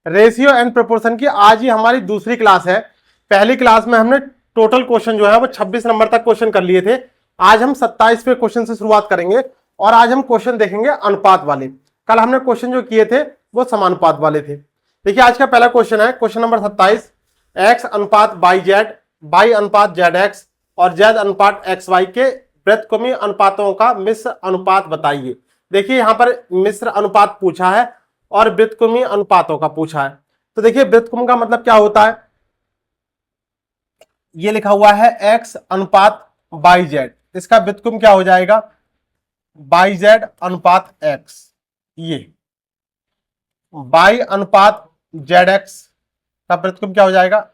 Ratio and proportion की आज ही हमारी दूसरी क्लास है। पहली क्लास में हमने टोटल क्वेश्चन जो है वो 26 नंबर तक क्वेश्चन कर लिए थे। आज हम 27वें क्वेश्चन से शुरुआत करेंगे और आज हम क्वेश्चन देखेंगे अनुपात वाले। कल हमने क्वेश्चन जो किए थे वो समानुपात वाले थे। देखिए आज का पहला क्वेश्चन है क्वेश्चन नंबर 27, एक्स अनुपात बाई जेड, बाई अनुपात जेड एक्स और जेड अनुपात एक्स वाई के व्युत्क्रमी अनुपातों का मिश्र अनुपात बताइए। देखिए यहां पर मिश्र अनुपात पूछा है और व्युत्क्रमी अनुपातों का पूछा है। तो देखिए व्युत्क्रम का मतलब क्या होता है, ये लिखा हुआ है एक्स अनुपात बाई जेड, इसका व्युत्क्रम क्या हो जाएगा, बाई जेड अनुपात एक्स। ये बाई अनुपात जेड एक्स का व्युत्क्रम क्या हो जाएगा,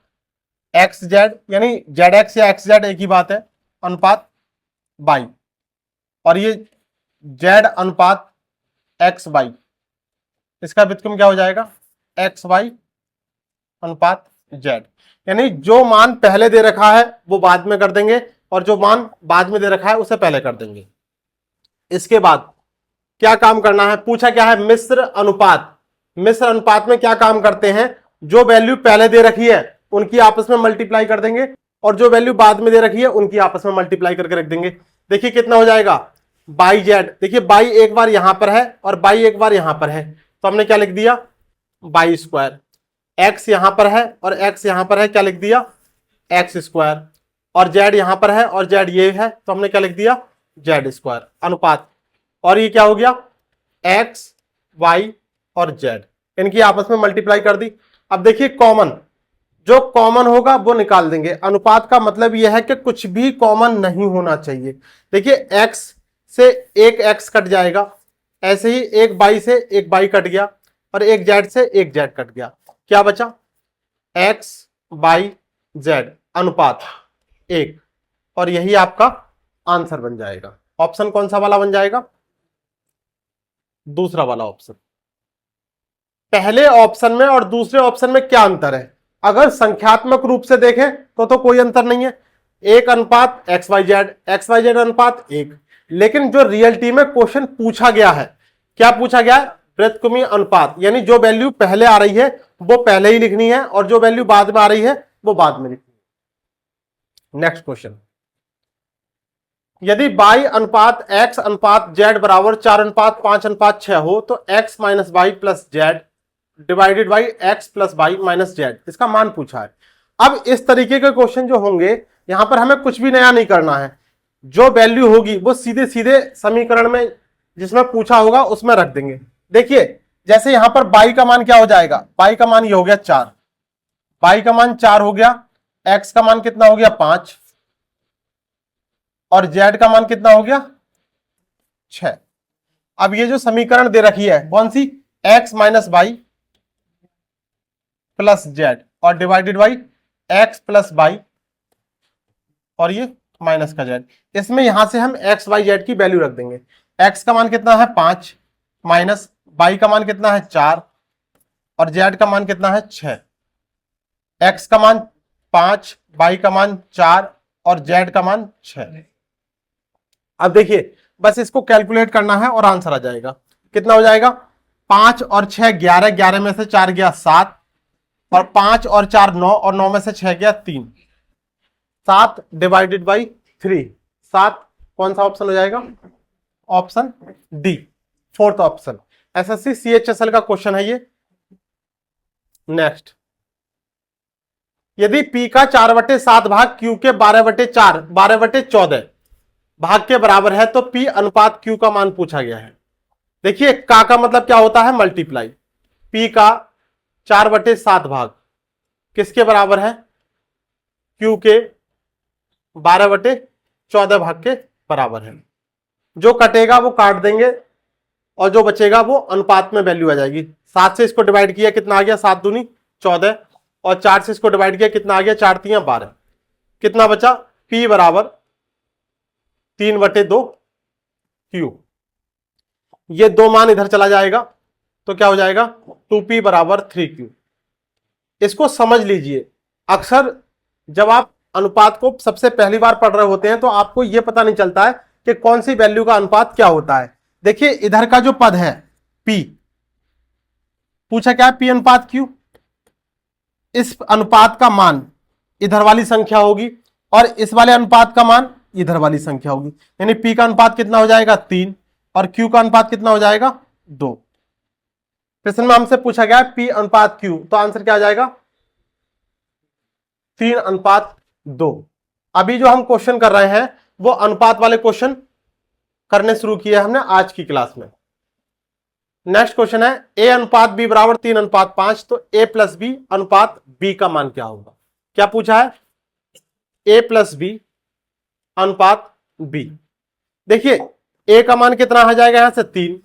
एक्स जेड, यानी जेड एक्स या एक्स जेड एक ही बात है, अनुपात बाई। और ये जेड अनुपात एक्स वाई, इसका व्युत्क्रम क्या हो जाएगा, एक्स वाई अनुपात जेड। यानी जो मान पहले दे रखा है वो बाद में कर देंगे और जो मान बाद में दे रखा है उसे पहले कर देंगे। इसके बाद क्या काम करना है, पूछा क्या है, मिश्र अनुपात। मिश्र अनुपात में क्या काम करते हैं, जो वैल्यू पहले दे रखी है उनकी आपस में मल्टीप्लाई कर देंगे और जो वैल्यू बाद में दे रखी है उनकी आपस में मल्टीप्लाई करके रख देंगे। देखिए कितना हो जाएगा, बाई जेड। देखिए बाई एक बार यहां पर है और बाई एक बार यहां पर है, तो हमने क्या लिख दिया, बाई स्क्वायर। एक्स यहां पर है और एक्स यहां पर है, क्या लिख दिया, एक्स स्क्वायर। और जेड यहां पर है और जेड ये है, तो हमने क्या लिख दिया, जेड स्क्वायर अनुपात। और ये क्या हो गया, एक्स वाई और जेड, इनकी आपस में मल्टीप्लाई कर दी। अब देखिए कॉमन, जो कॉमन होगा वो निकाल देंगे। अनुपात का मतलब यह है कि कुछ भी कॉमन नहीं होना चाहिए। देखिए एक्स से एक एक्स कट जाएगा, ऐसे ही एक बाई से एक बाई कट गया और एक जेड से एक जेड कट गया, क्या बचा, एक्स बाई जेड अनुपात एक। और यही आपका आंसर बन जाएगा। ऑप्शन कौन सा वाला बन जाएगा, दूसरा वाला ऑप्शन। पहले ऑप्शन में और दूसरे ऑप्शन में क्या अंतर है, अगर संख्यात्मक रूप से देखें तो कोई अंतर नहीं है, एक अनुपात एक्स वाई जेड अनुपात एक। लेकिन जो रियलिटी में क्वेश्चन पूछा गया है, क्या पूछा गया है, व्युत्क्रमी अनुपात, यानी जो वैल्यू पहले आ रही है वो पहले ही लिखनी है और जो वैल्यू बाद में आ रही है वो बाद में लिखनी है। नेक्स्ट क्वेश्चन, यदि बाई अनुपात एक्स अनुपात जेड बराबर 4 अनुपात 5 अनुपात 6 हो तो x minus y plus z divided by x plus y minus z, इसका मान पूछा है। अब इस तरीके के क्वेश्चन जो होंगे यहां पर हमें कुछ भी नया नहीं करना है, जो वैल्यू होगी वो सीधे सीधे समीकरण में जिसमें पूछा होगा उसमें रख देंगे। देखिए जैसे यहां पर बाई का मान क्या हो जाएगा, बाई का मान ये हो गया 4, बाई का मान 4 हो गया, एक्स का मान कितना हो गया 5 और जेड का मान कितना हो गया 6। अब ये जो समीकरण दे रखी है कौन सी, x minus y plus z और divided by x plus y और ये माइनस का जेड, इसमें यहां से हम एक्स वाई जेड की वैल्यू रख देंगे। एक्स का मान कितना है 5 माइनस वाई का मान कितना है 4 और जेड का मान कितना है 6। एक्स का मान 5, वाई का मान 4 और जेड का मान 6। अब देखिए बस इसको कैलकुलेट करना है और आंसर आ जाएगा। कितना हो जाएगा, 5 और 6 11, 11 में से 4 गया 7 और 5 और 4 9 और 9 में से 6 गया 3, 7 डिवाइडेड बाई 3, 7 कौन सा ऑप्शन हो जाएगा, option D, fourth option. SSC CHSL का क्वेश्चन है ये। नेक्स्ट, यदि P का 4/7 भाग Q के 12/4 12/14 भाग के बराबर है तो P अनुपात Q का मान पूछा गया है। देखिए का मतलब क्या होता है, मल्टीप्लाई। P का 4/7 भाग किसके बराबर है, Q के 12/14 भाग के बराबर है। जो कटेगा वो काट देंगे और जो बचेगा वो अनुपात में वैल्यू आ जाएगी। 7 से इसको डिवाइड किया कितना आ गया, 7 दूनी 14 और 4 से इसको डिवाइड किया कितना आ गया, 4 3 12। कितना बचा, P बराबर 3/2 Q। ये दो मान इधर चला जाएगा तो क्या हो जाएगा, 2P बराबर 3Q। इसको समझ लीजिए, अक्सर जब आप अनुपात को सबसे पहली बार पढ़ रहे होते हैं तो आपको यह पता नहीं चलता है कि कौन सी वैल्यू का अनुपात क्या होता है। देखिए इधर का जो पद है P, पूछा क्या है, P अनुपात Q, इस अनुपात का मान इधर वाली संख्या होगी और इस वाले अनुपात का मान इधर वाली संख्या होगी, यानी P का अनुपात कितना हो जाएगा 3 और Q का अनुपात कितना हो जाएगा 2। प्रश्न में हमसे पूछा गया P अनुपात Q, तो आंसर क्या आ जाएगा 3:2। अभी जो हम क्वेश्चन कर रहे हैं वो अनुपात वाले क्वेश्चन करने शुरू किए हमने आज की क्लास में। नेक्स्ट क्वेश्चन है A अनुपात B बराबर 3:5, तो A प्लस बी अनुपात B का मान क्या होगा। क्या पूछा है, A प्लस बी अनुपात B। देखिए A का मान कितना आ जाएगा यहां से 3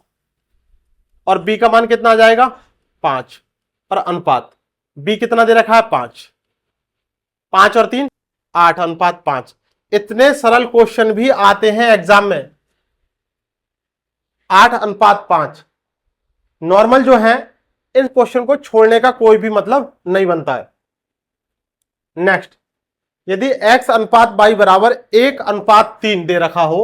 और B का मान कितना आ जाएगा 5 और अनुपात B कितना दे रखा है 5, 5 और 3 8:5। इतने सरल क्वेश्चन भी आते हैं एग्जाम में 8:5। नॉर्मल जो है इन क्वेश्चन को छोड़ने का कोई भी मतलब नहीं बनता है। नेक्स्ट, यदि x अनुपात y बराबर 1:3 दे रखा हो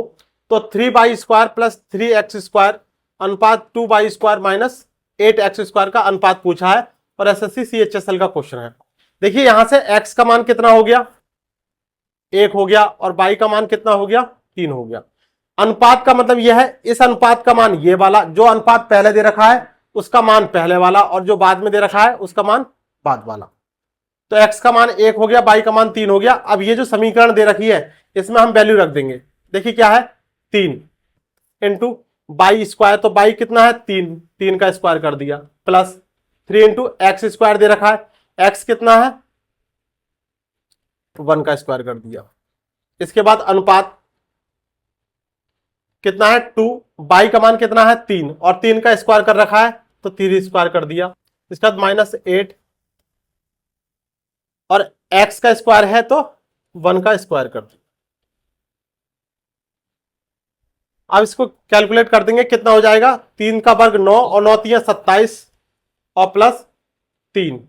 तो 3y² प्लस 3x² अनुपात 2y² माइनस 8x² का अनुपात पूछा है और एसएससी CHSL का क्वेश्चन है। देखिए यहां से x का मान कितना हो गया 1 हो गया और y का मान कितना हो गया 3 हो गया। अनुपात का मतलब यह है इस अनुपात का मान ये वाला, जो अनुपात पहले दे रखा है उसका मान पहले वाला और जो बाद में दे रखा है उसका मान बाद वाला। तो x का मान 1 हो गया, y का मान 3 हो गया। अब ये जो समीकरण दे रखी है इसमें हम वैल्यू रख देंगे। देखिए क्या है 3 इंटू y², तो y कितना है 3 का स्क्वायर कर दिया, प्लस 3 इंटू x² दे रखा है, x कितना है 1 का स्क्वायर कर दिया। इसके बाद अनुपात कितना है 2, y का मान कितना है 3 और 3 का स्क्वायर कर रखा है तो 3 स्क्वायर कर दिया। इसके बाद -8 और x का स्क्वायर है तो 1 का स्क्वायर कर दिया। अब इसको कैलकुलेट कर देंगे कितना हो जाएगा 3 का वर्ग 9 और 9 3 27 और प्लस 3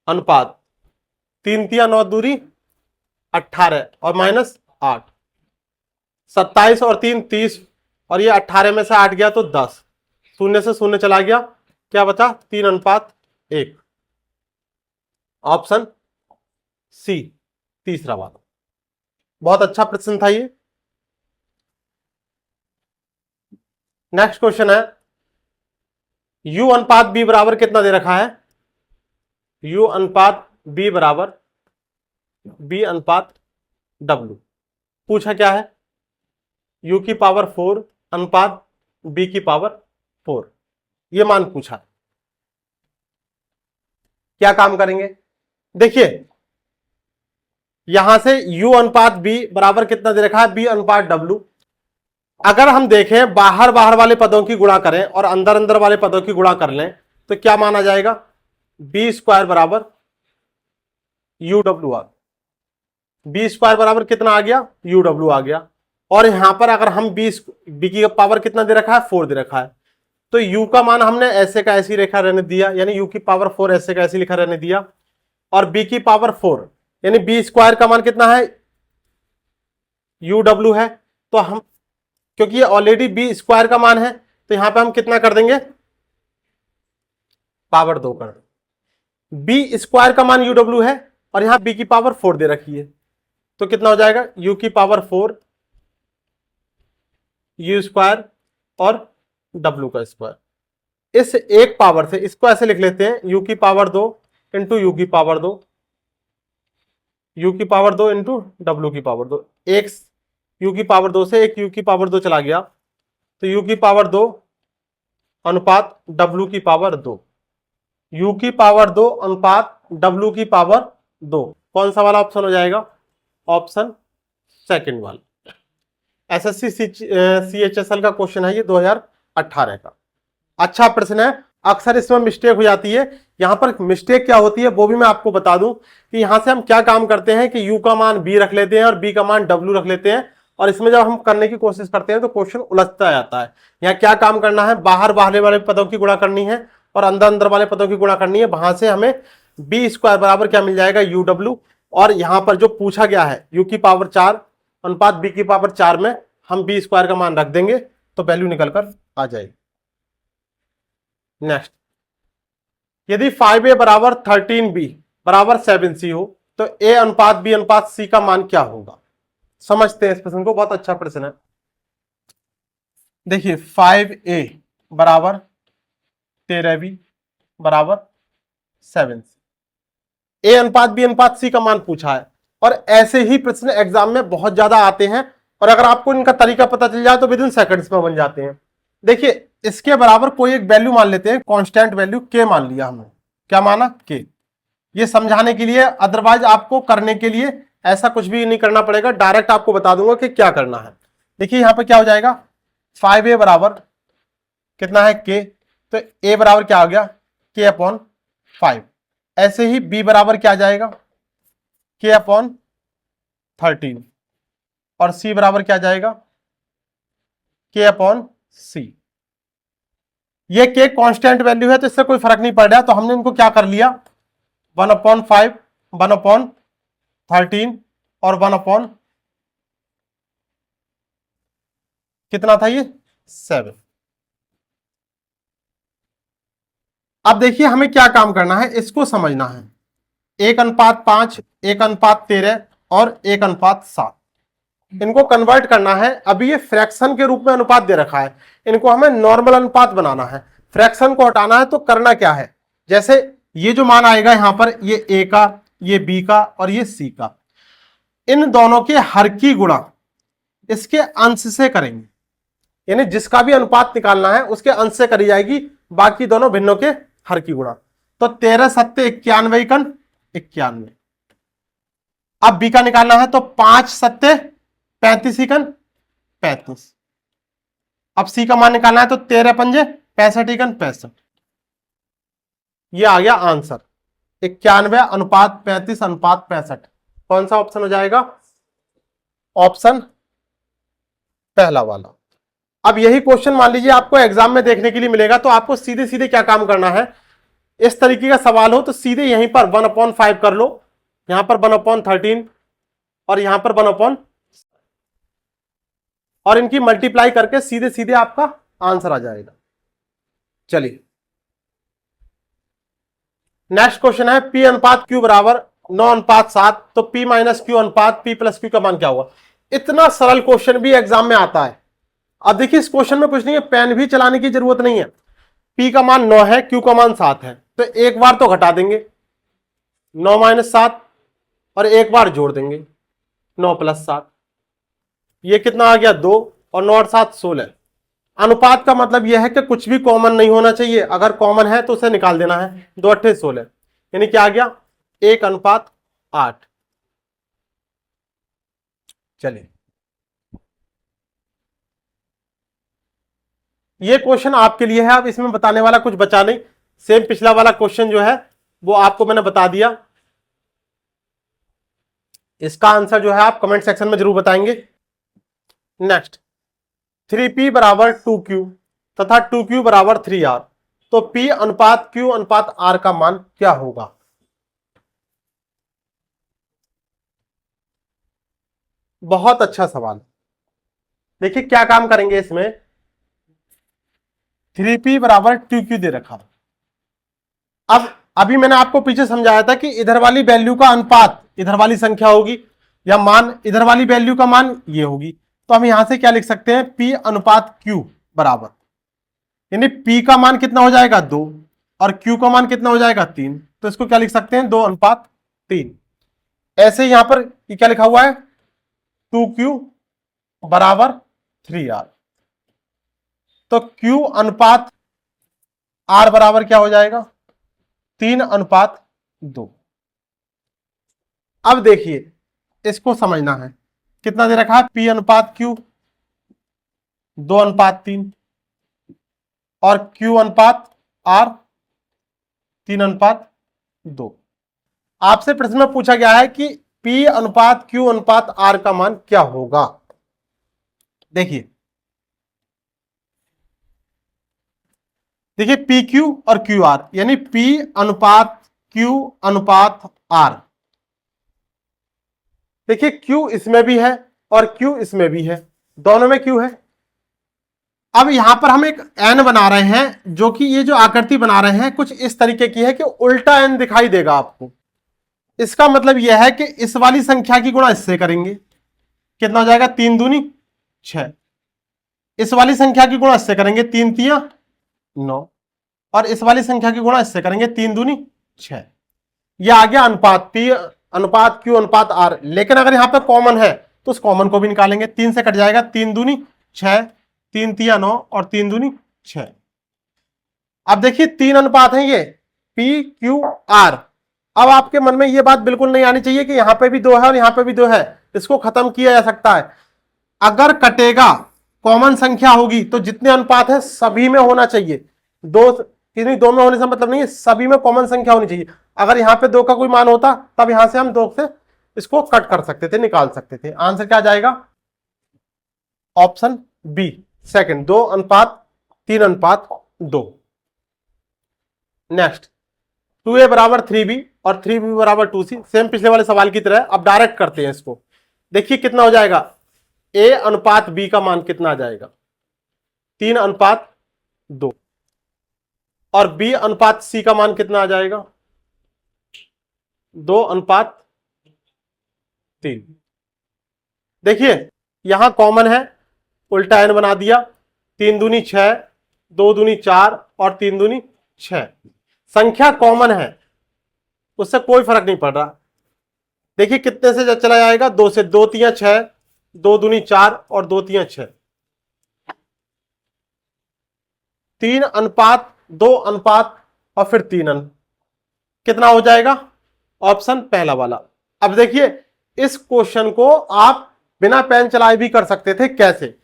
अनुपात 3 3 9 दूरी 18 और -8, 27 और 3 30 और ये 18 में से 8 गया तो 10, शून्य से शून्य चला गया, क्या बचा 3:1। ऑप्शन सी तीसरा वाला। बहुत अच्छा प्रश्न था ये। नेक्स्ट क्वेश्चन है U अनुपात B बराबर कितना दे रखा है, U अनुपात B बराबर B अनुपात W। पूछा क्या है U की पावर 4 अनुपात B की पावर 4, ये मान पूछा। क्या काम करेंगे, देखिए यहां से U अनुपात B बराबर कितना दे रखा है B अनुपात W। अगर हम देखें बाहर वाले पदों की गुणा करें और अंदर वाले पदों की गुणा कर लें तो क्या माना जाएगा B² बराबर UW आ गया। B² बराबर कितना आ गया UW आ गया। और यहां पर अगर हम B की पावर कितना दे रखा है 4 दे रखा है तो U का मान हमने ऐसे का ऐसी रेखा रहने दिया, यानी U की पावर 4 ऐसे का ऐसी लिखा रहने दिया। और B की पावर 4 यानी B² का मान कितना है UW है, तो हम क्योंकि ये ऑलरेडी B² का मान है तो यहां पे हम कितना कर देंगे पावर 2 कर देंगे। B² का मान UW है और यहां B की पावर 4 दे रखी है तो कितना हो जाएगा U की पावर 4 U² और W का स्क्वायर। इस एक पावर से इसको ऐसे लिख लेते हैं U की पावर 2 इंटू U की पावर 2, U की पावर 2 इंटू W की पावर 2। एक U की पावर 2 से एक U की पावर 2 चला गया तो U की पावर 2 अनुपात W की पावर 2, U की पावर 2 अनुपात W की पावर 2। कौन सा वाला ऑप्शन हो जाएगा, ऑप्शन सेकंड वाला। एसएससी CHSL का क्वेश्चन है ये 2018 का। अच्छा प्रश्न है, अक्सर इसमें मिस्टेक हो जाती है। यहां पर मिस्टेक क्या होती है वो भी मैं आपको बता दूं कि यहां से हम क्या काम करते हैं कि U का मान B रख लेते हैं और B का मान W रख लेते हैं और इसमें जब हम करने की कोशिश करते हैं तो क्वेश्चन उलझता जाता है। यहाँ क्या काम करना है, बाहर वाले पदों की गुणा करनी है और अंदर वाले पदों की गुणा करनी है। वहां से हमें B² बराबर क्या मिल जाएगा UW। और यहां पर जो पूछा गया है U की पावर 4 अनुपात B की पावर 4 में हम B² का मान रख देंगे तो वैल्यू निकल कर आ जाएगी। नेक्स्ट, यदि 5a बराबर 13b बराबर 7c हो तो a अनुपात b अनुपात c का मान क्या होगा? समझते हैं इस प्रश्न को, बहुत अच्छा प्रश्न है। देखिए 5a बराबर 13b बराबर 7c, a अनुपात b अनुपात c का मान पूछा है। और ऐसे ही प्रश्न एग्जाम में बहुत ज्यादा आते हैं, और अगर आपको इनका तरीका पता चल जाए तो विद इन सेकंड्स में बन जाते हैं। देखिए इसके बराबर कोई एक वैल्यू मान लेते हैं, कांस्टेंट वैल्यू k मान लिया हमने। क्या माना? k। ये समझाने के लिए, अदरवाइज आपको करने के लिए ऐसा कुछ भी नहीं करना पड़ेगा, डायरेक्ट आपको बता दूंगा कि क्या करना है। देखिए यहां पर क्या हो जाएगा, 5a बराबर कितना है k, तो a बराबर क्या आ गया k अपॉन 5। ऐसे ही b बराबर क्या आ जाएगा k अपॉन 13, और c बराबर क्या आ जाएगा k अपॉन c। ये k कांस्टेंट वैल्यू है तो इससे कोई फर्क नहीं पड़ रहा, तो हमने इनको क्या कर लिया 1/5, 1/13 और 1/ कितना था ये 7। अब देखिए हमें क्या काम करना है, इसको समझना है। 1/5, 1/13 और 1/7, इनको कन्वर्ट करना है। अभी ये फ्रैक्शन के रूप में अनुपात दे रखा है, इनको हमें नॉर्मल अनुपात बनाना है। फ्रैक्शन को हटाना है तो करना क्या है, जैसे ये जो मान आएगा यहां पर, ये a का, ये b का और ये c का, इन दोनों के हर की गुणा इसके अंश से करेंगे। यानी जिसका भी अनुपात निकालना है उसके अंश से करी जाएगी, बाकी दोनों भिन्नों के हर की गुणा। तो 13 सत्ते 91 इकन 91। अब b का निकालना है तो 5 सत्ते 35 इकन 35। अब c का मान निकालना है तो 13 पंजे 65 इकन 65। ये आ गया आंसर 91/35/65। कौन सा ऑप्शन हो जाएगा? ऑप्शन पहला वाला। अब यही क्वेश्चन मान लीजिए आपको एग्जाम में देखने के लिए मिलेगा, तो आपको सीधे सीधे क्या काम करना है, इस तरीके का सवाल हो तो सीधे यहीं पर 1/5 कर लो, यहां पर 1/13 और यहां पर 1/, और इनकी मल्टीप्लाई करके सीधे सीधे आपका आंसर आ जाएगा। चलिए नेक्स्ट क्वेश्चन है, P अनुपात Q बराबर 9/7, तो P माइनस Q अनुपात P प्लस Q का मान क्या होगा? इतना सरल क्वेश्चन भी एग्जाम में आता है। अब देखिए इस क्वेश्चन में कुछ नहीं है, पेन भी चलाने की जरूरत नहीं है। P का मान 9 है, Q का मान 7 है, तो एक बार तो घटा देंगे 9 - 7 और एक बार जोड़ देंगे 9 + 7। ये कितना आ गया 2, और 9 और 7 16। अनुपात का मतलब यह है कि कुछ भी कॉमन नहीं होना चाहिए, अगर कॉमन है तो उसे निकाल देना है। 2 × 8 = 16, यानी क्या आ गया 1/8। चलिए ये क्वेश्चन आपके लिए है, अब इसमें बताने वाला कुछ बचा नहीं। सेम पिछला वाला क्वेश्चन जो है वो आपको मैंने बता दिया। इसका आंसर जो है आप कमेंट सेक्शन में जरूर बताएंगे। नेक्स्ट 3p बराबर 2q तथा 2q बराबर 3r, तो p अनुपात q अनुपात r का मान क्या होगा? बहुत अच्छा सवाल। देखिए क्या काम करेंगे इसमें, 3p बराबर 2q दे रखा। अब अभी मैंने आपको पीछे समझाया था कि इधर वाली वैल्यू का अनुपात इधर वाली संख्या होगी, या मान इधर वाली वैल्यू का मान ये होगी। तो हम यहां से क्या लिख सकते हैं, p अनुपात q बराबर, यानी p का मान कितना हो जाएगा 2 और q का मान कितना हो जाएगा 3, तो इसको क्या लिख सकते हैं 2/3। ऐसे यहां पर ये क्या लिखा हुआ है 2q बराबर 3r, तो q अनुपात r बराबर क्या हो जाएगा 3/2। अब देखिए इसको समझना है, कितना दे रखा है p अनुपात q 2/3 और q अनुपात r 3/2। आपसे प्रश्न में पूछा गया है कि p अनुपात q अनुपात r का मान क्या होगा। देखिए PQ और QR, यानी P अनुपात Q अनुपात R। देखिए Q इसमें भी है और Q इसमें भी है, दोनों में Q है। अब यहां पर हम एक एन बना रहे हैं, जो कि ये जो आकृति बना रहे हैं कुछ इस तरीके की है कि उल्टा एन दिखाई देगा आपको। इसका मतलब यह है कि इस वाली संख्या की गुणा इससे करेंगे, कितना हो जाएगा 3 दूनी 6। इस वाली संख्या की गुणा इससे करेंगे 3 तिया 9, और इस वाली संख्या की गुणा इससे करेंगे 3 दूनी 6। यह आ गया अनुपात P अनुपात Q अनुपात R। लेकिन अगर यहां पर कॉमन है तो उस कॉमन को भी निकालेंगे, 3 से कट जाएगा 3 दूनी 6, 3 तिया 9 और 3 दूनी 6। अब देखिए 3 अनुपात है ये P Q R। अब आपके मन में ये बात बिल्कुल नहीं आनी चाहिए कि यहां पे भी 2 है और यहां पे भी 2 है, इसको खत्म किया जा सकता है। अगर कटेगा कॉमन संख्या होगी तो जितने अनुपात है सभी में होना चाहिए। दो में होने से मतलब नहीं है, सभी में कॉमन संख्या होनी चाहिए। अगर यहां पे 2 का कोई मान होता तब यहां से हम 2 से इसको कट कर सकते थे, निकाल सकते थे। आंसर क्या जाएगा? ऑप्शन बी सेकंड, 2 अनुपात 3 अनुपात 2। नेक्स्ट 2a बराबर 3b और 3b बराबर 2c, सेम पिछले वाले सवाल की तरह। अब डायरेक्ट करते हैं इसको। देखिए कितना हो जाएगा, a अनुपात b का मान कितना आ जाएगा 3 अनुपात 2, और b अनुपात c का मान कितना आ जाएगा 2 अनुपात 3। देखिए यहां कॉमन है, उल्टा n बना दिया, 3 दूनी 6, 2 दूनी 4 और 3 दूनी 6। संख्या कॉमन है, उससे कोई फर्क नहीं पड़ रहा। देखिए कितने से चला जाएगा, 2 से, 2 तिया 6, 2 दूनी 4 और 2 तिया 6। 3 अनुपात 2 अनुपात और फिर 3 कितना हो जाएगा? ऑप्शन पहला वाला। अब देखिए इस क्वेश्चन को आप बिना पेन चलाए भी कर सकते थे। कैसे?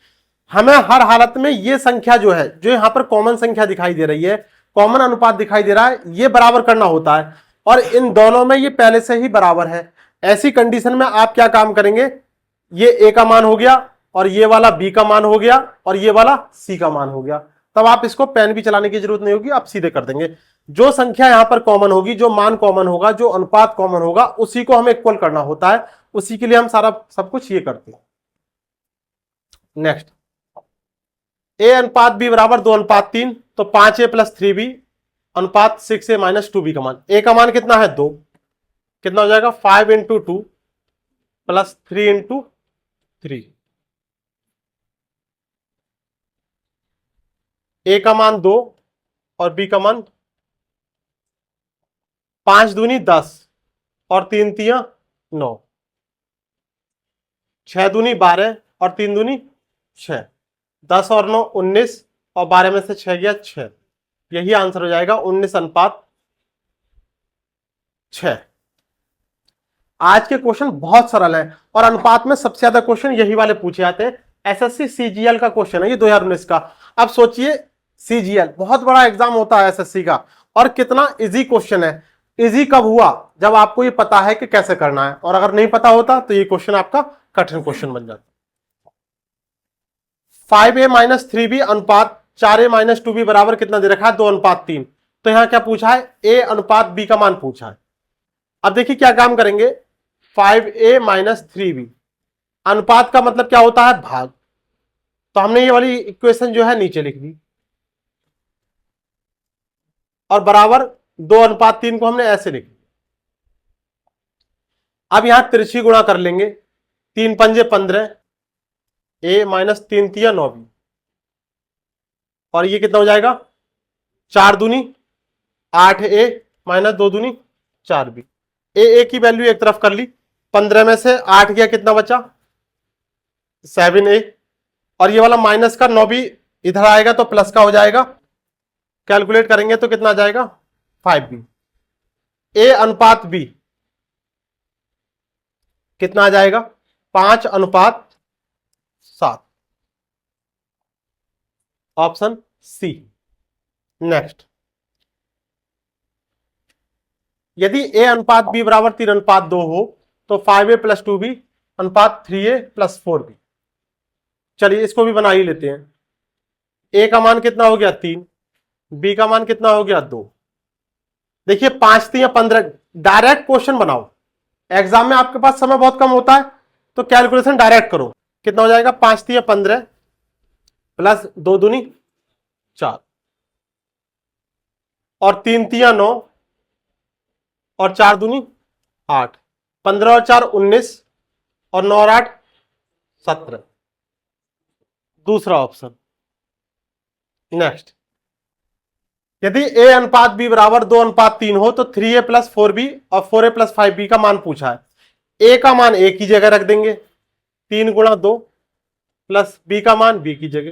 हमें हर हालत में ये संख्या जो है, जो यहां पर कॉमन संख्या दिखाई दे रही है, कॉमन अनुपात दिखाई दे रहा है, ये बराबर करना होता है, और इन दोनों में ये पहले से ही बराबर है। ऐसी कंडीशन में आप क्या काम करेंगे, ये a का मान हो गया और ये वाला b का मान हो गया और ये वाला c का मान हो गया। तब आप इसको पेन भी चलाने की जरूरत नहीं होगी, आप सीधे कर देंगे। जो संख्या यहां पर कॉमन होगी, जो मान कॉमन होगा, जो अनुपात कॉमन होगा, उसी को हमें इक्वल करना होता है। उसी के लिए हम सारा सब कुछ ये करते हैं। नेक्स्ट a अनुपात b बराबर 2 अनुपात 3, तो 5a प्लस 3b अनुपात 6a माइनस 2b का मान। a का मान कितना है 2, कितना हो जाएगा 5 इंटू 2 प्लस 3 इंटू 3। a का मान 2 और b का मान 5 दूनी 10 और 3 तिया 9, 6 दूनी 12 और 3 दूनी 6, 10 और 9 19 और 12 में से 6 गया 6। यही आंसर हो जाएगा 19 अनुपात 6। आज के क्वेश्चन बहुत सरल है और अनुपात में सबसे ज्यादा क्वेश्चन यही वाले पूछे जाते हैं। एसएससी सीजीएल का क्वेश्चन है ये 2019 का। अब सोचिए सीजीएल बहुत बड़ा एग्जाम होता है एसएससी का, और कितना इजी क्वेश्चन है। इजी कब हुआ? जब आपको ये पता है कि कैसे करना है, और अगर नहीं पता होता तो ये क्वेश्चन आपका कठिन क्वेश्चन बन जाता। 5a माइनस 3b अनुपात 4a माइनस 2b बराबर कितना दे रखा है 2 अनुपात 3। तो यहां क्या पूछा है, a अनुपात b का मान पूछा है। अब देखिए क्या काम करेंगे, 5a माइनस 3b, अनुपात का मतलब क्या होता है भाग, तो हमने ये वाली इक्वेशन जो है नीचे लिख दी, और बराबर 2 अनुपात 3 को हमने ऐसे लिख दिया। अब यहां तिरछी गुणा कर लेंगे, 3 पंजे 15, a माइनस 3 तिया 9b, और ये कितना हो जाएगा 4 दूनी 8a माइनस 2 दूनी 4b। a की वैल्यू एक तरफ कर ली, 15 में से 8 गया कितना बचा 7a, और ये वाला माइनस का 9b इधर आएगा तो प्लस का हो जाएगा। कैलकुलेट करेंगे तो कितना आ जाएगा 5b। a अनुपात b कितना आ जाएगा 5 अनुपात 7, ऑप्शन सी। नेक्स्ट, यदि a अनुपात b बराबर 3 अनुपात 2 हो तो 5a प्लस 2b अनुपात 3a प्लस 4b। चलिए इसको भी बना ही लेते हैं। a का मान कितना हो गया 3, b का मान कितना हो गया 2। देखिए 5 3 15, डायरेक्ट क्वेश्चन बनाओ। एग्जाम में आपके पास समय बहुत कम होता है तो कैलकुलेशन डायरेक्ट करो। कितना हो जाएगा 5 3 15, प्लस 2 दूनी 4 और 3 तिया 9 और 4 दूनी 8, 15 और 4 19 और 9 और 8 17। दूसरा ऑप्शन। नेक्स्ट, यदि ए अनुपात बी बराबर 2:3 हो तो 3a प्लस 4b और 4a प्लस 5b का मान पूछा है। ए का मान ए की जगह रख देंगे 3 गुणा 2 प्लस बी का मान बी की जगह।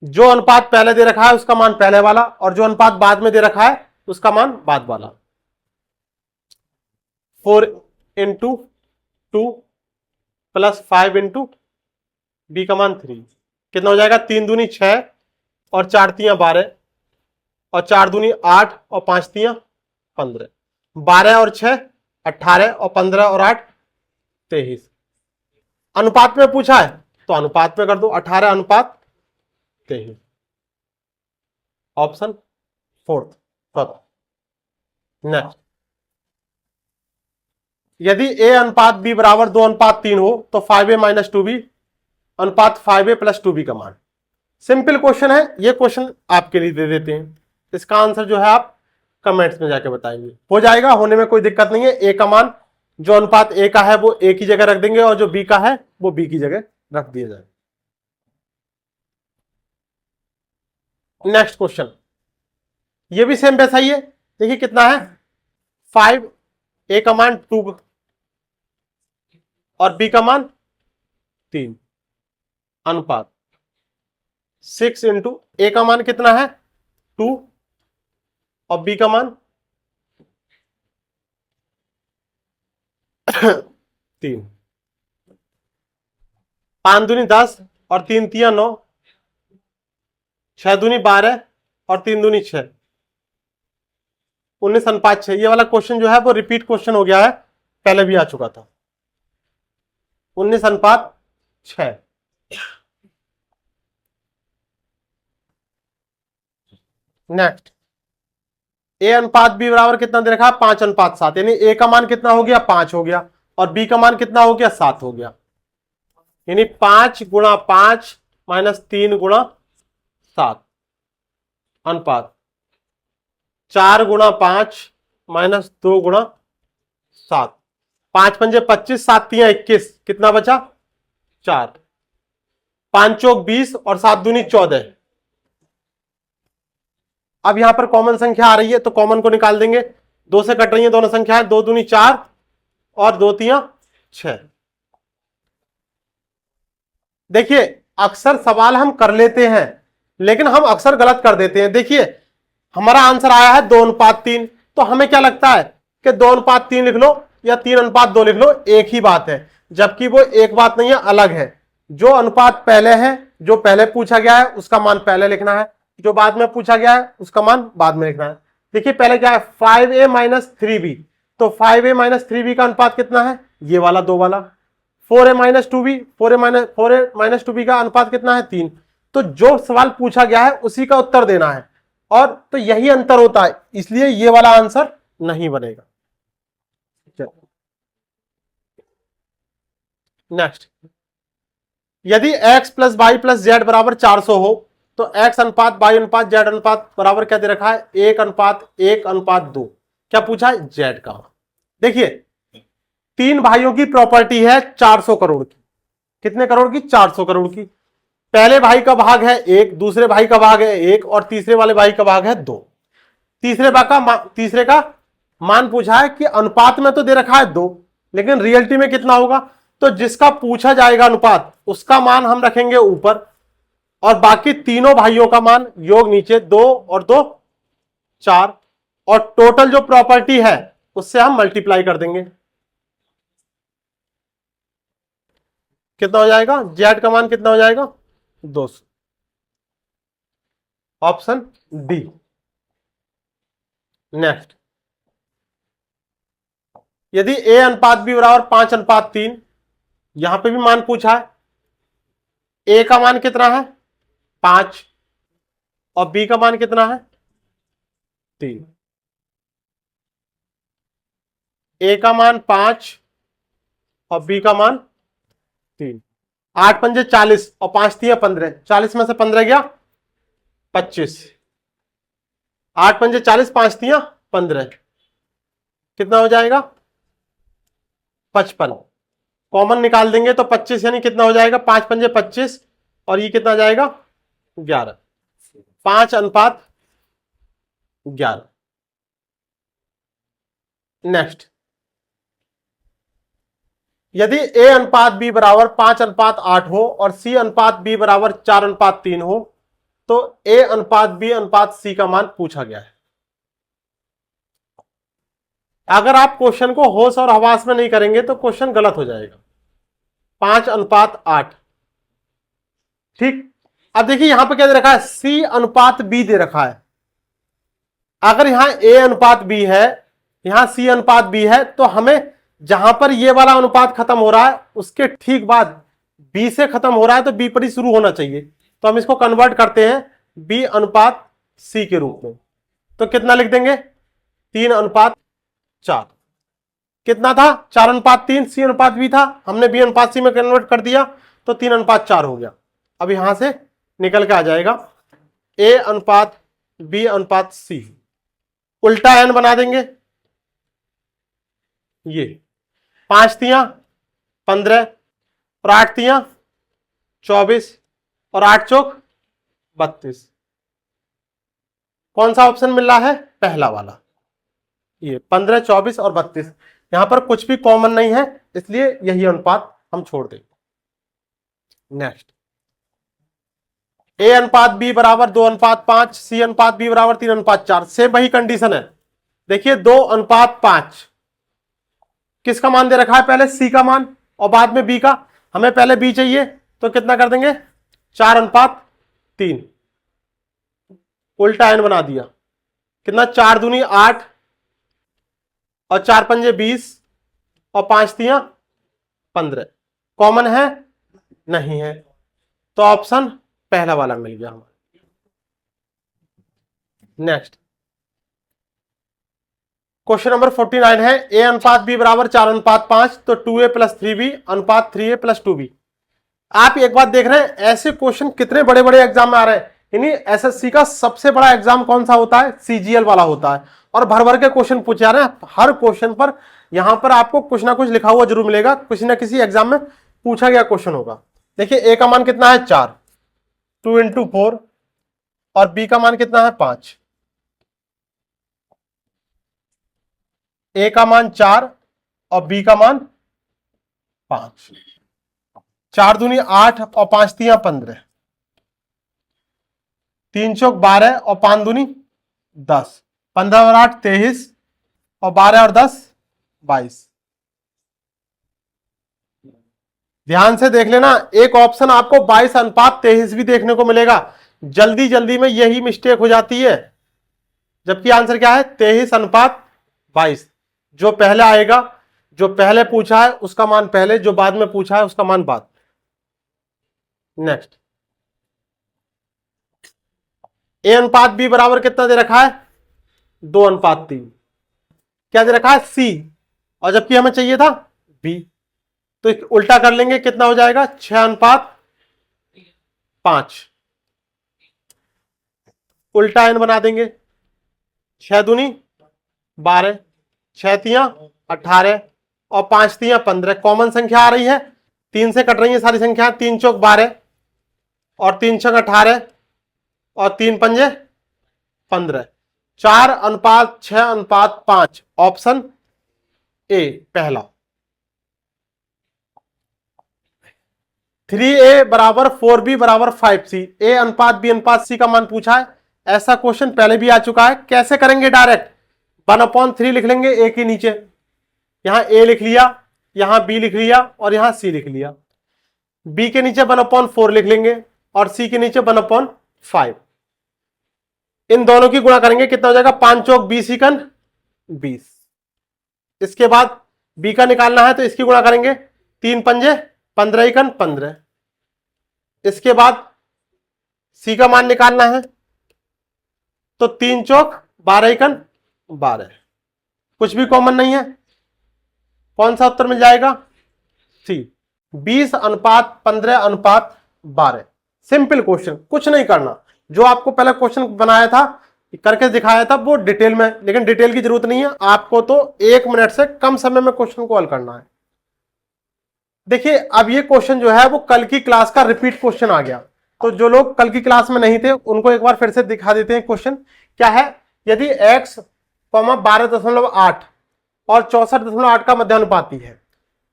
जो अनुपात पहले दे रखा है उसका मान पहले वाला और जो अनुपात बाद में दे रखा है उसका मान बाद वाला। 4 इंटू 2 प्लस 5 इंटू बी का मान 3 कितना हो जाएगा? 3 दूनी 6 और 4 तियां 12 और 4 दूनी 8 और 5 तियां 15। 12 और 6 18 और 15 और 8 23। अनुपात में पूछा है तो अनुपात में कर दो 18 अनुपात 23। Option fourth. नेक्स्ट, यदि ए अनुपात बी बराबर 2:3 हो तो 5a माइनस 2b अनुपात 5a प्लस 2b का मान। सिंपल क्वेश्चन है, ये क्वेश्चन आपके लिए दे देते हैं। इसका आंसर जो है आप कमेंट्स में जाके बताएंगे। हो जाएगा, होने में कोई दिक्कत नहीं है। ए का मान जो अनुपात ए का है वो ए की जगह रख देंगे और जो बी का है वो बी की जगह रख दिया जाए। नेक्स्ट क्वेश्चन, ये भी सेम वैसा ही है। देखिए कितना है 5, ए का मान 2 और बी का मान 3 अनुपात 6 इंटू ए का मान कितना है 2 और बी का मान 3। 5 दूनी 10 और 3 तिया 9, 6 दूनी 12 और 3 दूनी 6, 19 अनुपात 6। ये वाला क्वेश्चन जो है वो रिपीट क्वेश्चन हो गया है, पहले भी आ चुका था। 19 अनुपात 6। नेक्स्ट, ए अनुपात बी बराबर कितना दे रखा है 5:7, यानी ए का मान कितना हो गया 5 हो गया और बी का मान कितना हो गया 7 हो गया। यानी 5 गुणा 5 माइनस 3 गुणा 7 अनुपात 4 गुणा 5 माइनस 2 गुणा 7। 5 पंजे 25, 7 तिया 21, कितना बचा 4। 5 चौक 20 और 7 दूनी 14। अब यहां पर कॉमन संख्या आ रही है तो कॉमन को निकाल देंगे। 2 से कट रही है दोनों संख्याएं, 2 दूनी 4 और 2 तिया 6। देखिए अक्सर सवाल हम कर लेते हैं लेकिन हम अक्सर गलत कर देते हैं। देखिए हमारा आंसर आया है 2:3, तो हमें क्या लगता है कि 2:3 लिख लो या 3:2 लिख लो, एक ही बात है। जबकि वो एक बात नहीं है, अलग है। जो अनुपात पहले है, जो पहले पूछा गया है उसका मान पहले लिखना है, जो बाद में पूछा गया है उसका मान बाद में लिखना है। देखिए पहले क्या है 5a माइनस 3b, तो 5a माइनस 3b का अनुपात कितना है ये वाला 2 वाला। 4a minus 2b, 4a minus 2b का अनुपात कितना है 3। तो जो सवाल पूछा गया है उसी का उत्तर देना है और तो यही अंतर होता है, इसलिए ये वाला आंसर नहीं बनेगा। नेक्स्ट, यदि x plus y plus z बराबर 400 हो तो x अनुपात वाई अनुपात जेड अनुपात बराबर क्या दे रखा है 1:1:2। क्या पूछा है जेड का। देखिए 3 भाइयों की प्रॉपर्टी है 400 करोड़ की। कितने करोड़ की 400 करोड़ की। पहले भाई का भाग है 1, दूसरे भाई का भाग है 1 और तीसरे वाले भाई का भाग है 2। तीसरे का मान पूछा है कि अनुपात में तो दे रखा है 2 लेकिन रियलिटी में कितना होगा। तो जिसका पूछा जाएगा अनुपात उसका मान हम रखेंगे ऊपर और बाकी तीनों भाइयों का मान योग नीचे, 2 और 2 4 और टोटल जो प्रॉपर्टी है उससे हम मल्टीप्लाई कर देंगे। कितना हो जाएगा जेड का मान कितना हो जाएगा 200। Option D. नेक्स्ट, यदि ए अनुपात बी बराबर 5:3, यहां पे भी मान पूछा है। ए का मान कितना है 5 और बी का मान कितना है 3। ए का मान 5 और बी का मान 3। 8 पंजे 40 और 5 तिया 15, 40 में से 15 गया 25, 8 पंजे 40, 5 तिया 15, कितना हो जाएगा 55। कॉमन निकाल देंगे तो 25 यानी कितना हो जाएगा 5 पंजे 25 और ये कितना जाएगा 11, 5:11। नेक्स्ट, यदि A अनुपात B बराबर 5:8 हो और C अनुपात B बराबर 4:3 हो तो A अनुपात B अनुपात C का मान पूछा गया है। अगर आप क्वेश्चन को होश और हवास में नहीं करेंगे तो क्वेश्चन गलत हो जाएगा। 5:8, ठीक। अब देखिए यहां पर क्या दे रखा है, C अनुपात B दे रखा है। अगर यहां A अनुपात B है, यहां C अनुपात B है, तो हमें जहां पर ये वाला अनुपात खत्म हो रहा है उसके ठीक बाद B से खत्म हो रहा है तो B पर ही शुरू होना चाहिए। तो हम इसको कन्वर्ट करते हैं B अनुपात C के रूप में। तो कितना लिख देंगे 3:4। कितना था 4:3, C अनुपात B था, हमने B अनुपात C में कन्वर्ट कर दिया तो 3:4 हो गया। अब यहां से निकल के आ जाएगा A अनुपात B अनुपात C। उल्टा n बना देंगे, ये 5 तिया 15 और 8 तिया 24 और 8 चौक 32। कौन सा ऑप्शन मिल रहा है, पहला वाला, ये 15 24 और 32। यहां पर कुछ भी कॉमन नहीं है इसलिए यही अनुपात हम छोड़ देंगे। नेक्स्ट, A अनुपात B बराबर 2:5, C अनुपात B बराबर 3:4। सेम वही कंडीशन है। देखिए 2:5 किसका मान दे रखा है, पहले C का मान और बाद में B का। हमें पहले B चाहिए तो कितना कर देंगे 4:3, उल्टा n बना दिया। कितना 4 दूनी 8 और 4 पंजे 20 और 5 तिया 15। कॉमन है नहीं है तो ऑप्शन पहला वाला मिल गया हमारा। नेक्स्ट, क्वेश्चन नंबर 49 है A अनुपात B बराबर 4:5 तो 2A + 3B अनुपात 3A + 2B। आप एक बात देख रहे हैं, ऐसे क्वेश्चन कितने बड़े बड़े एग्जाम में आ रहे हैं। यानी एसएससी का सबसे बड़ा एग्जाम कौन सा होता है, सीजीएल वाला होता है। और भर भर के क्वेश्चन पूछे जा रहे हैं। हर क्वेश्चन पर यहां पर आपको कुछ ना कुछ लिखा हुआ जरूर मिलेगा, किसी ना किसी एग्जाम में पूछा गया क्वेश्चन होगा। देखिए ए का मान कितना है 4, 2 × 4 और बी का मान कितना है 5। ए का मान 4 और बी का मान 5। 4 दूनी 8 और 5 तिया 15, 3 चौक 12 और 5 दूनी 10, 15 और 8 23 और 12 और 10 22। ध्यान से देख लेना, एक ऑप्शन आपको 22:23 भी देखने को मिलेगा। जल्दी जल्दी में यही मिस्टेक हो जाती है, जबकि आंसर क्या है 23:22। जो पहले आएगा, जो पहले पूछा है उसका मान पहले, जो बाद में पूछा है उसका मान बाद। नेक्स्ट, A अनुपात B बराबर कितना दे रखा है 2:3। क्या दे रखा है C और जबकि हमें चाहिए था B, तो उल्टा कर लेंगे, कितना हो जाएगा 6:5। उल्टा n बना देंगे, 6 दूनी 12, 6 तिया 18 और 5 तिया 15। कॉमन संख्या आ रही है, 3 से कट रही है सारी संख्या। 3 चौक 12 और 3 छक 18 और 3 पंजे 15। 4:6:5 ऑप्शन ए पहला। 3A बराबर 4B बराबर 5C। A अनुपात B अनुपात C का मान पूछा है। ऐसा क्वेश्चन पहले भी आ चुका है। कैसे करेंगे, डायरेक्ट 1/3 लिख लेंगे A के नीचे। यहां A लिख लिया, यहां B लिख लिया और यहां C लिख लिया। B के नीचे 1/4 लिख लेंगे और C के नीचे 1/5। इन दोनों की गुणा करेंगे, कितना हो जाएगा 5 चौक 20 इकन 20। इसके बाद B का निकालना है तो इसकी गुणा करेंगे, 3 पंजे 15 इकन 15। इसके बाद C का मान निकालना है तो 3 चौक 12 इकन 12। कुछ भी कॉमन नहीं है, कौन सा उत्तर मिल जाएगा C। 20:15:12। सिंपल क्वेश्चन, कुछ नहीं करना। जो आपको पहले क्वेश्चन बनाया था, करके दिखाया था, वो डिटेल में, लेकिन डिटेल की जरूरत नहीं है आपको, तो 1 मिनट से कम समय में क्वेश्चन को हल करना है। देखिए अब ये क्वेश्चन जो है वो कल की क्लास का रिपीट क्वेश्चन आ गया, तो जो लोग कल की क्लास में नहीं थे उनको एक बार फिर से दिखा देते हैं। क्वेश्चन क्या है, यदि x 12.8 और 64.8 का मध्यानुपाती है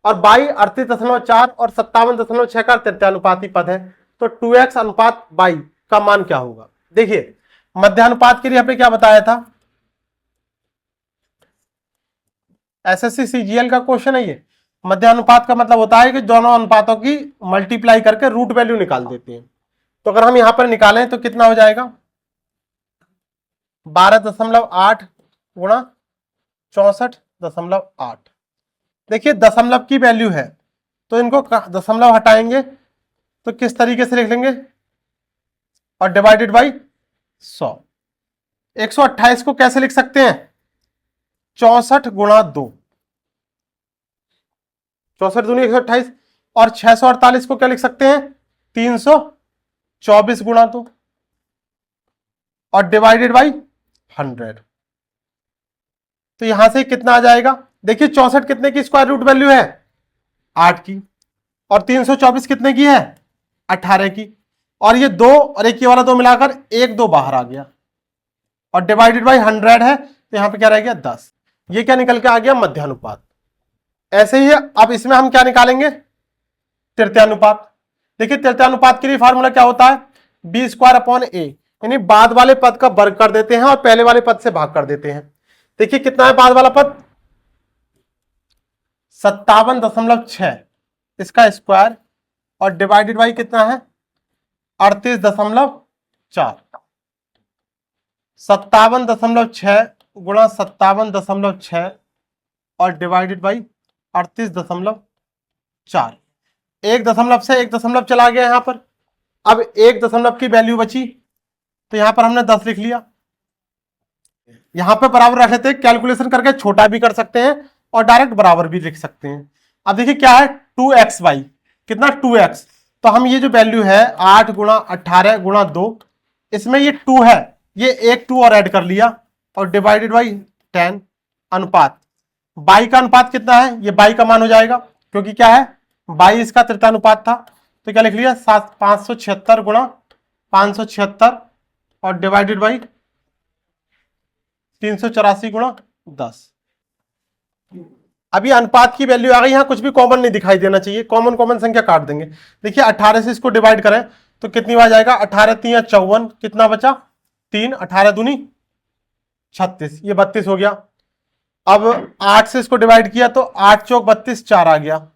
और y 38.4 और 57.6 का तृतीयानुपाती पद है, तो 2x अनुपात y का मान क्या होगा। देखिए मध्यानुपात के लिए हमने क्या बताया था, एसएससी सीजीएल का क्वेश्चन है ये। मध्यानुपात का मतलब होता है कि दोनों अनुपातों की मल्टीप्लाई करके रूट वैल्यू निकाल देते हैं। तो अगर हम यहां पर निकालें तो कितना हो जाएगा, 12.8 गुणा 64.8। देखिए दशमलव की वैल्यू है तो इनको दशमलव हटाएंगे तो किस तरीके से लिख लेंगे, और डिवाइडेड बाई 100। 128 को कैसे लिख सकते हैं, 64 गुणा 2, 64 दूनी 128, और 648 को क्या लिख सकते हैं, 324 गुणा 2 और डिवाइडेड बाई 100। तो यहां से कितना आ जाएगा, देखिए 64 कितने की स्क्वायर रूट वैल्यू है, 8 की, और 324 कितने की है, 18 की, और ये 2 और एक ये वाला 2 मिलाकर 1 2 बाहर आ गया, और डिवाइडेड बाई 100 है, तो यहां पे क्या रह गया 10। ये क्या निकल के आ गया, मध्यानुपात। ऐसे ही है, अब इसमें हम क्या निकालेंगे, तृतीयानुपात। देखिए तृतीयानुपात के लिए फार्मूला क्या होता है, बी स्क्वायर अपॉन ए, यानी बाद वाले पद का वर्ग कर देते हैं और पहले वाले पद से भाग कर देते हैं। देखिए कितना है बाद वाला पद, 57.6, इसका स्क्वायर, और डिवाइडेड बाई कितना है, 38.4। 57.6 गुणा 57.6 और डिवाइडेड बाई 38.4। एक दशमलव से एक दशमलव चला गया यहां पर, अब एक दशमलव की वैल्यू बची, तो यहां पर हमने 10 लिख लिया। यहां पे बराबर रख लेते हैं, कैलकुलेशन करके छोटा भी कर सकते हैं और डायरेक्ट बराबर भी लिख सकते हैं। अब देखिए क्या है, 2xy, कितना 2x, तो हम ये जो वैल्यू है 8 गुणा 18 गुणा 2, इसमें ये 2 है, ये एक 2 और ऐड कर लिया, और डिवाइडेड बाई 10 अनुपात, बाई का अनुपात कितना है, ये बाई का मान हो जाएगा, क्योंकि क्या है बाई इसका तृतीयानुपात था, तो क्या लिख लिया 576 गुणा 576 और डिवाइडेड बाई 384 गुणा 10। अभी अनुपात की वैल्यू आ गई, यहां कुछ भी कॉमन नहीं दिखाई देना चाहिए, कॉमन कॉमन संख्या काट देंगे। देखिए 18 से इसको डिवाइड करें तो कितनी बार जाएगा, 18 3 54, कितना बचा 3, 18 दूनी 36, ये 32 हो गया। अब 8 से इसको डिवाइड किया तो 8 चौक 32, 4 आ गया,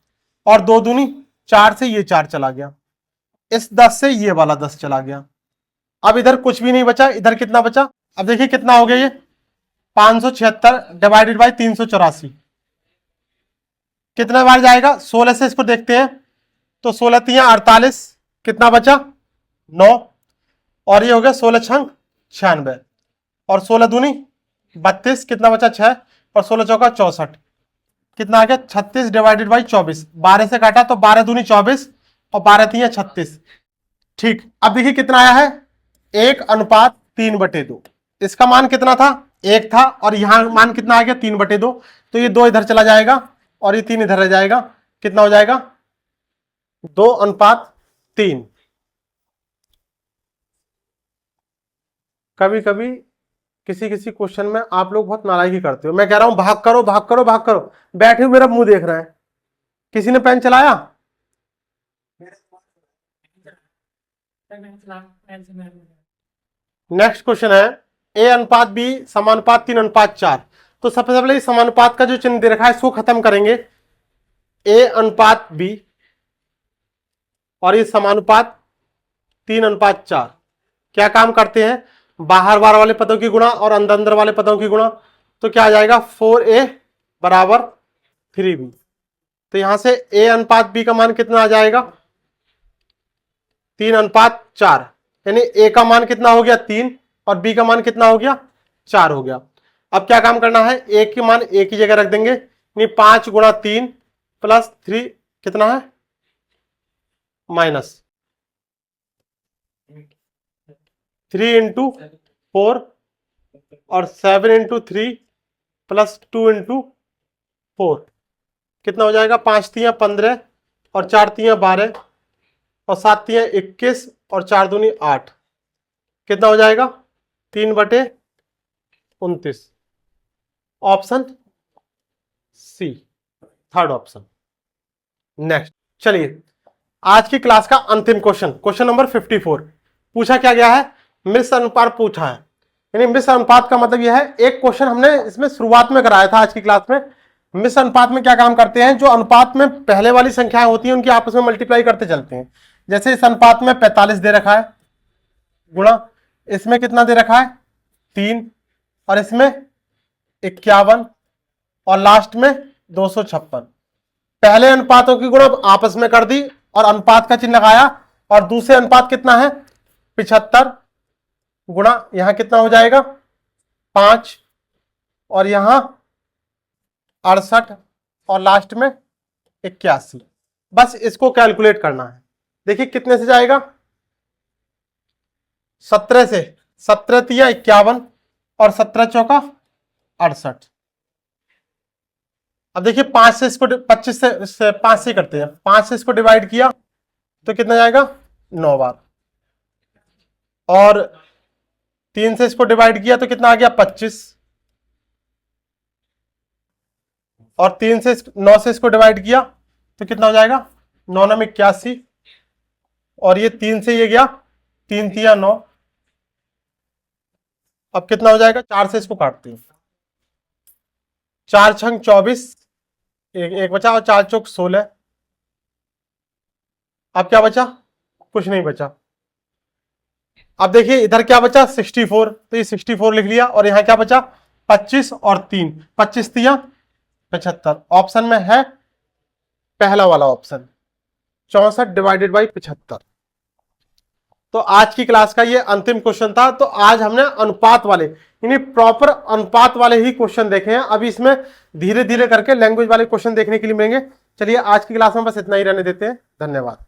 और 2 दूनी 4 से ये 4 चला गया, इस 10 से ये वाला 10 चला गया। अब इधर कुछ भी नहीं बचा, इधर कितना बचा, अब देखिए कितना हो गया, ये 576 डिवाइडेड बाई 384, कितने बार जाएगा, 16 से इसको देखते हैं तो 16 3 48, कितना बचा 9, और ये हो गया 16 छंग 96, और 16 दूनी 32, कितना बचा 6, और 16 चौका 64, कितना आ गया 36 डिवाइडेड बाई 24, 12 से काटा तो 12 दूनी 24 और 12 3 36। ठीक, अब देखिए कितना आया है, 1:3/2। इसका मान कितना था, 1 था, और यहां मान कितना आ गया 3/2, तो ये 2 इधर चला जाएगा और ये 3 इधर रह जाएगा, कितना हो जाएगा 2:3। कभी कभी किसी किसी क्वेश्चन में आप लोग बहुत नाराजगी करते हो, मैं कह रहा हूं भाग करो भाग करो भाग करो, बैठे हुए मेरा मुंह देख रहे हैं, किसी ने पेन चलाया, नेक्स्ट क्वेश्चन है, a/b समानुपात 3:4। तो सबसे पहले इस समानुपात का जो चिन्ह दे रखा है इसको खत्म करेंगे, a/b और ये समानुपात 3:4 क्या काम करते हैं, बाहर बाहर वाले पदों की गुणा और अंदर अंदर वाले पदों की गुणा, तो क्या आ जाएगा 4a बराबर 3b। तो यहां से a/b का मान कितना आ जाएगा 3:4, यानी a का मान कितना हो गया 3 और b का मान कितना हो गया 4 हो गया। अब क्या काम करना है, a के मान a की जगह रख देंगे, यानी 5 गुणा 3 प्लस 3 कितना है माइनस 3 इंटू 4 और 7 इंटू 3 प्लस 2 इंटू 4 कितना हो जाएगा? 5 तियां 15 और 4 तियां 12 और 7 तियां 21 और 4 दूनी 8 कितना हो जाएगा? 3/29। Option C, third option. Next चलिए आज की क्लास का अंतिम क्वेश्चन, क्वेश्चन नंबर 54। पूछा क्या गया है? मिश्र अनुपात पूछा है। यानी मिश्र अनुपात का मतलब यह है, एक क्वेश्चन हमने इसमें शुरुआत में कराया था आज की क्लास में। मिश्र अनुपात में क्या काम करते हैं? जो अनुपात में पहले वाली संख्याएं होती हैं उनकी आपस में मल्टीप्लाई करते चलते हैं। जैसे इस अनुपात में 45 दे रखा है, गुणा इसमें कितना दे रखा है? 3 और इसमें 51 और लास्ट में 256। पहले अनुपातों की गुणा आपस में कर दी और अनुपात का चिन्ह लगाया, और दूसरे अनुपात कितना है? 75 गुणा यहां कितना हो जाएगा? 5 और यहां 68 और लास्ट में 81। बस इसको कैलकुलेट करना है। देखिए कितने से जाएगा? 17 से। 17 तिया 51 और 17 चौका 68। अब देखिए 5 से इसको 25 से 5 से करते हैं। 5 से इसको डिवाइड किया तो कितना जाएगा? 9 बार। और 3 से इसको डिवाइड किया तो कितना आ गया? 25। और 3 से 9 से इसको डिवाइड किया तो कितना हो जाएगा? 9 9 में 81 और ये 3 से ये गया, 3 तिया 9। अब कितना हो जाएगा? 4 से इसको काटते हैं। 4 छंग 24, एक बचा और 4 चौक 16। अब क्या बचा? कुछ नहीं बचा। अब देखिए इधर क्या बचा? 64, तो ये 64 लिख लिया। और यहां क्या बचा? 25 और 3, 25 तिया 75। ऑप्शन में है पहला वाला ऑप्शन, 64 डिवाइडेड बाई 75। तो आज की क्लास का ये अंतिम क्वेश्चन था। तो आज हमने अनुपात वाले यानी प्रॉपर अनुपात वाले ही क्वेश्चन देखे हैं। अभी इसमें धीरे धीरे करके लैंग्वेज वाले क्वेश्चन देखने के लिए मिलेंगे। चलिए आज की क्लास में बस इतना ही रहने देते हैं। धन्यवाद।